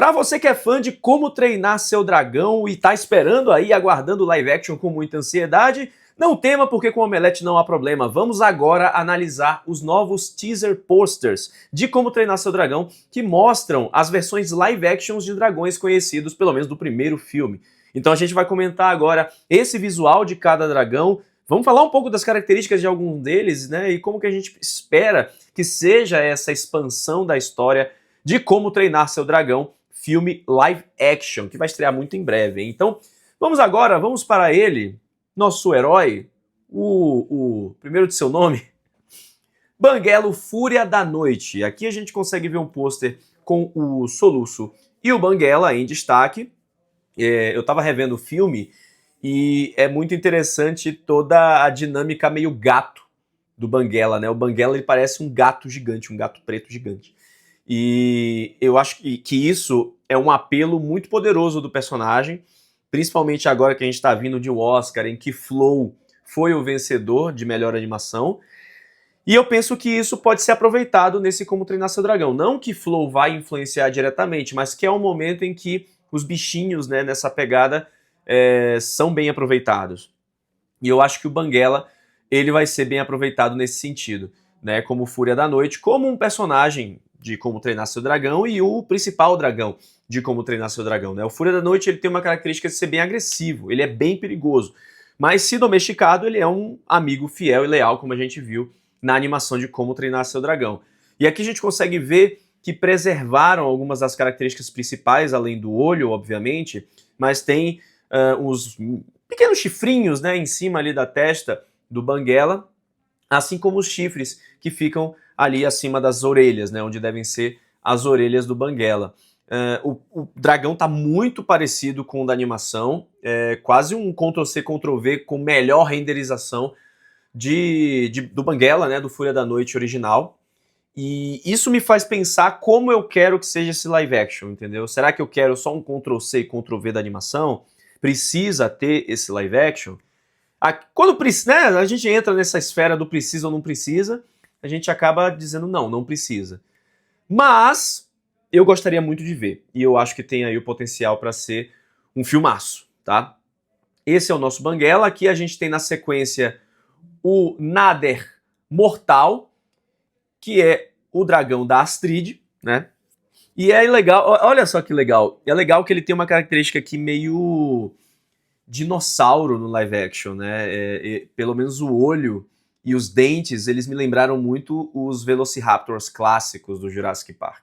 Para você que é fã de Como Treinar Seu Dragão e tá esperando aí, aguardando o live action com muita ansiedade, não tema porque com o Omelete não há problema. Vamos agora analisar os novos teaser posters de Como Treinar Seu Dragão que mostram as versões live actions de dragões conhecidos, pelo menos do primeiro filme. Então a gente vai comentar agora esse visual de cada dragão. Vamos falar um pouco das características de algum deles, né? E como que a gente espera que seja essa expansão da história de Como Treinar Seu Dragão, filme live action, que vai estrear muito em breve, hein? Então, vamos para ele, nosso herói, o primeiro de seu nome, Banguelo Fúria da Noite. Aqui a gente consegue ver um pôster com o Soluço e o Banguela em destaque. Eu tava revendo o filme e é muito interessante toda a dinâmica meio gato do Banguela, né? O Banguela ele parece um gato gigante, um gato preto gigante. E eu acho que isso é um apelo muito poderoso do personagem, principalmente agora que a gente está vindo de um Oscar em que Flow foi o vencedor de melhor animação. E eu penso que isso pode ser aproveitado nesse Como Treinar Seu Dragão. Não que Flow vai influenciar diretamente, mas que é um momento em que os bichinhos, né, nessa pegada são bem aproveitados. E eu acho que o Banguela ele vai ser bem aproveitado nesse sentido, né, como Fúria da Noite, como um personagem de Como Treinar Seu Dragão e o principal dragão de Como Treinar Seu Dragão, né? O Fúria da Noite ele tem uma característica de ser bem agressivo, ele é bem perigoso, mas se domesticado ele é um amigo fiel e leal, como a gente viu na animação de Como Treinar Seu Dragão. E aqui a gente consegue ver que preservaram algumas das características principais, além do olho, obviamente, mas tem uns pequenos chifrinhos, né, em cima ali da testa do Banguela, assim como os chifres que ficam ali acima das orelhas, né, onde devem ser as orelhas do Banguela. O dragão tá muito parecido com o da animação, quase um Ctrl-C, Ctrl-V com melhor renderização do Banguela, né, do Fúria da Noite original. E isso me faz pensar como eu quero que seja esse live action, entendeu? Será que eu quero só um Ctrl-C e Ctrl-V da animação? Precisa ter esse live action? Quando né, a gente entra nessa esfera do precisa ou não precisa, a gente acaba dizendo não precisa. Mas eu gostaria muito de ver, e eu acho que tem aí o potencial para ser um filmaço, tá? Esse é o nosso Banguela, aqui a gente tem na sequência o Nader Mortal, que é o dragão da Astrid, né? E é legal, olha só que legal, é legal que ele tem uma característica aqui meio dinossauro no live action, né? Pelo menos o olho e os dentes, eles me lembraram muito os Velociraptors clássicos do Jurassic Park.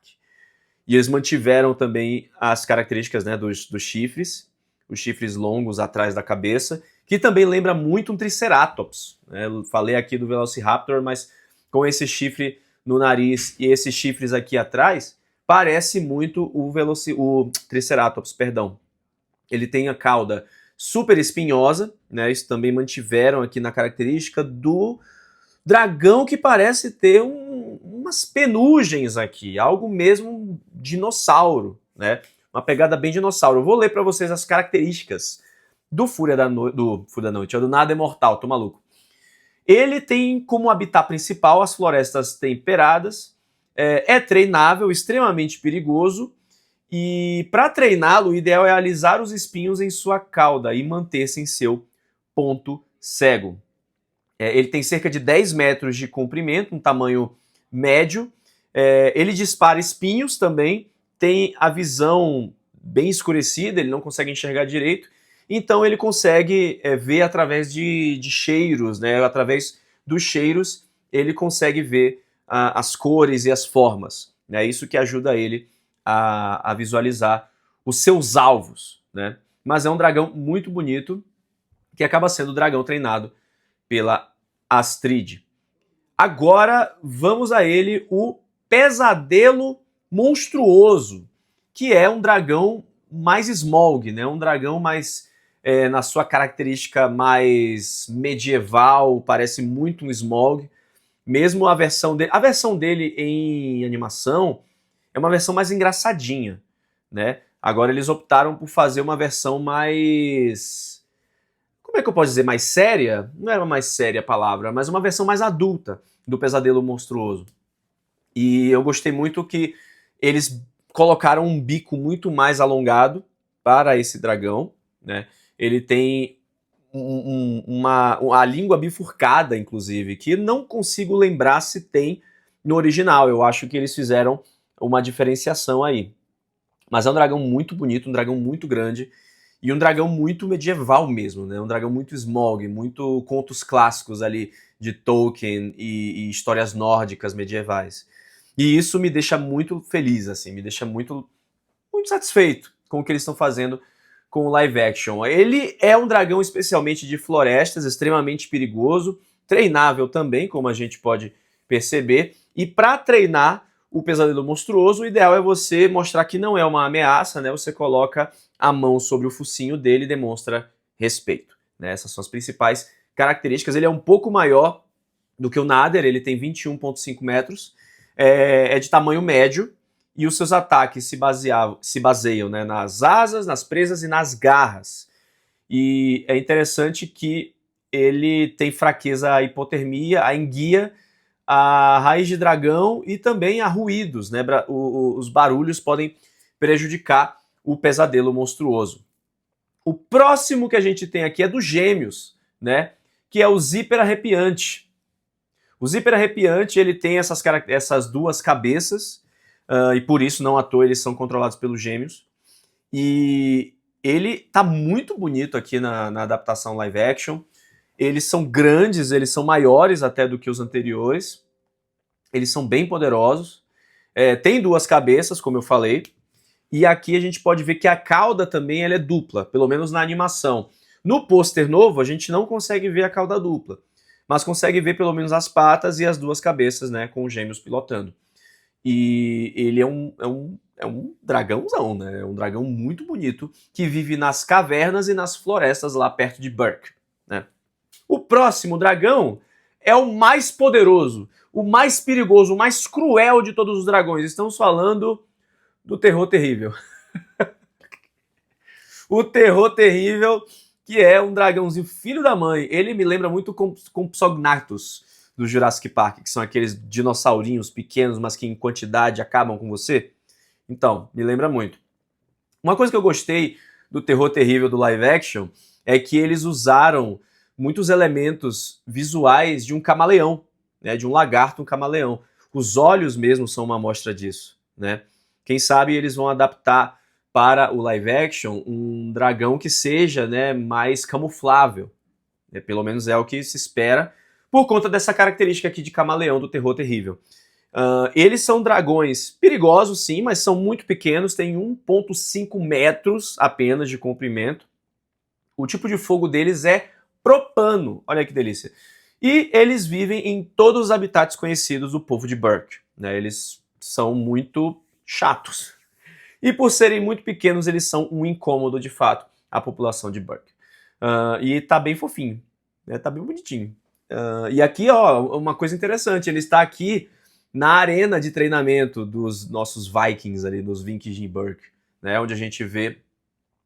E eles mantiveram também as características, né, dos chifres, os chifres longos atrás da cabeça, que também lembra muito um Triceratops, né? Eu falei aqui do Velociraptor, mas com esse chifre no nariz e esses chifres aqui atrás, parece muito o Triceratops, perdão. Ele tem a cauda super espinhosa, né? Isso também mantiveram aqui na característica do dragão, que parece ter umas penugens aqui, algo mesmo dinossauro, né? Uma pegada bem dinossauro. Eu vou ler para vocês as características do Fúria da Noite, do Nader Mortal, tô maluco. Ele tem como habitat principal as florestas temperadas, é treinável, extremamente perigoso, e para treiná-lo, o ideal é alisar os espinhos em sua cauda e manter-se em seu ponto cego. Ele tem cerca de 10 metros de comprimento, um tamanho médio. Ele dispara espinhos também, tem a visão bem escurecida, ele não consegue enxergar direito, então ele consegue ver através de cheiros, né? Através dos cheiros ele consegue ver as cores e as formas. É isso que ajuda ele a visualizar os seus alvos, né? Mas é um dragão muito bonito, que acaba sendo o dragão treinado pela Astrid. Agora vamos a ele, o Pesadelo Monstruoso, que é um dragão mais Smaug, né? Um dragão mais na sua característica mais medieval, parece muito um Smaug. Mesmo a versão dele em animação é uma versão mais engraçadinha, né? Agora eles optaram por fazer uma versão mais... Como é que eu posso dizer? Mais séria? Não era mais séria a palavra, mas uma versão mais adulta do Pesadelo Monstruoso. E eu gostei muito que eles colocaram um bico muito mais alongado para esse dragão, né? Ele tem a língua bifurcada, inclusive, que não consigo lembrar se tem no original. Eu acho que eles fizeram uma diferenciação aí. Mas é um dragão muito bonito, um dragão muito grande e um dragão muito medieval mesmo, né? Um dragão muito Smaug, muito contos clássicos ali de Tolkien e histórias nórdicas medievais. E isso me deixa muito feliz, assim, me deixa muito satisfeito com o que eles estão fazendo com o live action. Ele é um dragão especialmente de florestas, extremamente perigoso, treinável também, como a gente pode perceber. E para treinar o pesadelo monstruoso, o ideal é você mostrar que não é uma ameaça, né? Você coloca a mão sobre o focinho dele e demonstra respeito, né? Essas são as principais características. Ele é um pouco maior do que o Nader, ele tem 21,5 metros, é de tamanho médio, e os seus ataques se baseiam, né, nas asas, nas presas e nas garras. E é interessante que ele tem fraqueza à hipotermia, à enguia, a raiz de dragão e também a ruídos, né? Os barulhos podem prejudicar o pesadelo monstruoso. O próximo que a gente tem aqui é dos Gêmeos, né? Que é o Zíper Arrepiante. O Zíper Arrepiante, ele tem essas duas cabeças, e por isso, não à toa, eles são controlados pelos Gêmeos. E ele tá muito bonito aqui na adaptação live action. Eles são grandes, eles são maiores até do que os anteriores. Eles são bem poderosos. Tem duas cabeças, como eu falei. E aqui a gente pode ver que a cauda também ela é dupla, pelo menos na animação. No pôster novo, a gente não consegue ver a cauda dupla, mas consegue ver pelo menos as patas e as duas cabeças, né, com os Gêmeos pilotando. E ele é um dragãozão, né? É um dragão muito bonito que vive nas cavernas e nas florestas lá perto de Berk, né? O próximo dragão é o mais poderoso, o mais perigoso, o mais cruel de todos os dragões. Estamos falando do Terror Terrível. O Terror Terrível, que é um dragãozinho filho da mãe. Ele me lembra muito com Compsognathus do Jurassic Park, que são aqueles dinossaurinhos pequenos, mas que em quantidade acabam com você. Então, me lembra muito. Uma coisa que eu gostei do Terror Terrível do live action é que eles usaram muitos elementos visuais de um camaleão, né, de um lagarto, um camaleão. Os olhos mesmo são uma amostra disso, né? Quem sabe eles vão adaptar para o live action um dragão que seja, né, mais camuflável. Pelo menos é o que se espera, por conta dessa característica aqui de camaleão do Terror Terrível. Eles são dragões perigosos, sim, mas são muito pequenos, têm 1,5 metros apenas de comprimento. O tipo de fogo deles é propano, olha que delícia. E eles vivem em todos os habitats conhecidos do povo de Berk, né? Eles são muito chatos. E por serem muito pequenos, eles são um incômodo, de fato, à população de Berk. E tá bem fofinho, né? Tá bem bonitinho. E aqui, ó, uma coisa interessante, ele está aqui na arena de treinamento dos nossos Vikings ali, dos Vikings de Berk, né? Onde a gente vê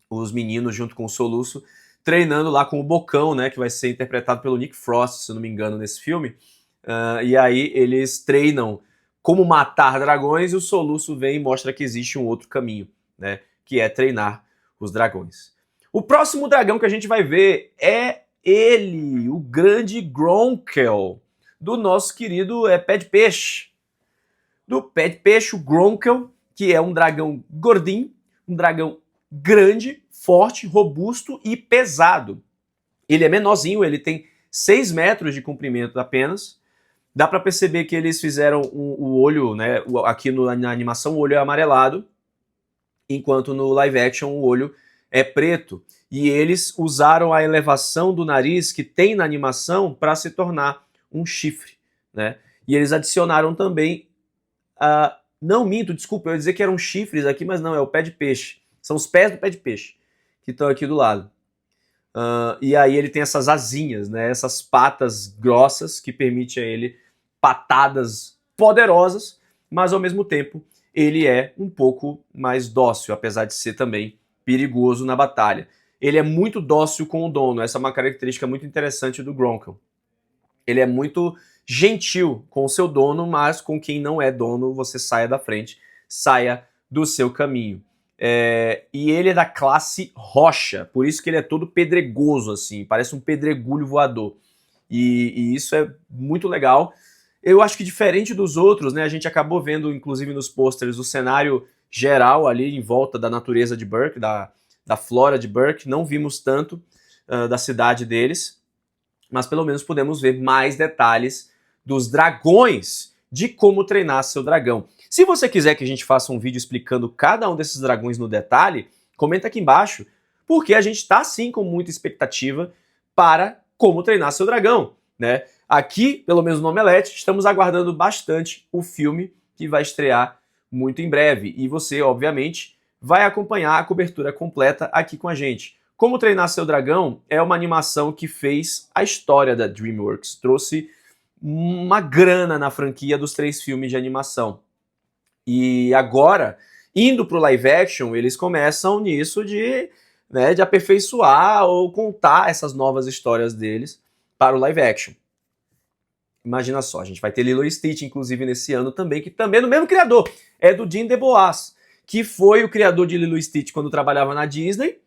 os meninos junto com o Soluço treinando lá com o Bocão, né, que vai ser interpretado pelo Nick Frost, se eu não me engano, nesse filme. E aí eles treinam como matar dragões e o Soluço vem e mostra que existe um outro caminho, né, que é treinar os dragões. O próximo dragão que a gente vai ver é ele, o grande Gronkel, do nosso querido Pé de Peixe. Do Pé de Peixe, o Gronkel, que é um dragão gordinho, um dragão grande, forte, robusto e pesado. Ele é menorzinho, ele tem 6 metros de comprimento apenas. Dá para perceber que eles fizeram o olho, né? Aqui na animação o olho é amarelado, enquanto no live action o olho é preto. E eles usaram a elevação do nariz que tem na animação para se tornar um chifre, né? E eles adicionaram também não minto, desculpa, eu ia dizer que eram chifres aqui, mas não, é o pé de peixe. São os pés do pé de peixe que estão aqui do lado. E aí ele tem essas asinhas, né? Essas patas grossas que permitem a ele patadas poderosas, mas ao mesmo tempo ele é um pouco mais dócil, apesar de ser também perigoso na batalha. Ele é muito dócil com o dono, essa é uma característica muito interessante do Gronkel. Ele é muito gentil com o seu dono, mas com quem não é dono, você saia da frente, saia do seu caminho. E ele é da classe rocha, por isso que ele é todo pedregoso, assim, parece um pedregulho voador. E isso é muito legal. Eu acho que diferente dos outros, né, a gente acabou vendo, inclusive nos pôsteres, o cenário geral ali em volta da natureza de Berk, da flora de Berk. Não vimos tanto da cidade deles, mas pelo menos podemos ver mais detalhes dos dragões, de como treinar seu dragão. Se você quiser que a gente faça um vídeo explicando cada um desses dragões no detalhe, comenta aqui embaixo, porque a gente está sim com muita expectativa para como treinar seu dragão, né? Aqui, pelo menos no Omelete, estamos aguardando bastante o filme que vai estrear muito em breve. E você, obviamente, vai acompanhar a cobertura completa aqui com a gente. Como Treinar Seu Dragão é uma animação que fez a história da DreamWorks, trouxe uma grana na franquia dos 3 filmes de animação. E agora, indo para o live action, eles começam nisso de aperfeiçoar ou contar essas novas histórias deles para o live action. Imagina só, a gente vai ter Lilo e Stitch, inclusive, nesse ano também, que também é do mesmo criador, é do Jim DeBoas, que foi o criador de Lilo e Stitch quando trabalhava na Disney,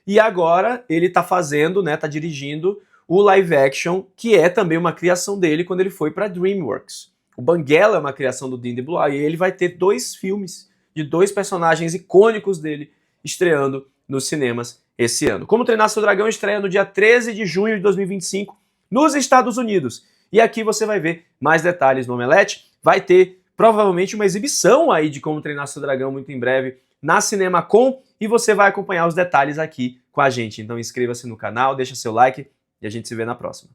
e agora ele tá fazendo, né, tá dirigindo o live action, que é também uma criação dele quando ele foi para DreamWorks. O Banguela é uma criação do Jim DeBoas, e ele vai ter 2 filmes de 2 personagens icônicos dele estreando nos cinemas esse ano. Como Treinar Seu Dragão estreia no dia 13 de junho de 2025 nos Estados Unidos. E aqui você vai ver mais detalhes no Omelete. Vai ter provavelmente uma exibição aí de Como Treinar Seu Dragão muito em breve na CinemaCon, e você vai acompanhar os detalhes aqui com a gente. Então inscreva-se no canal, deixa seu like e a gente se vê na próxima.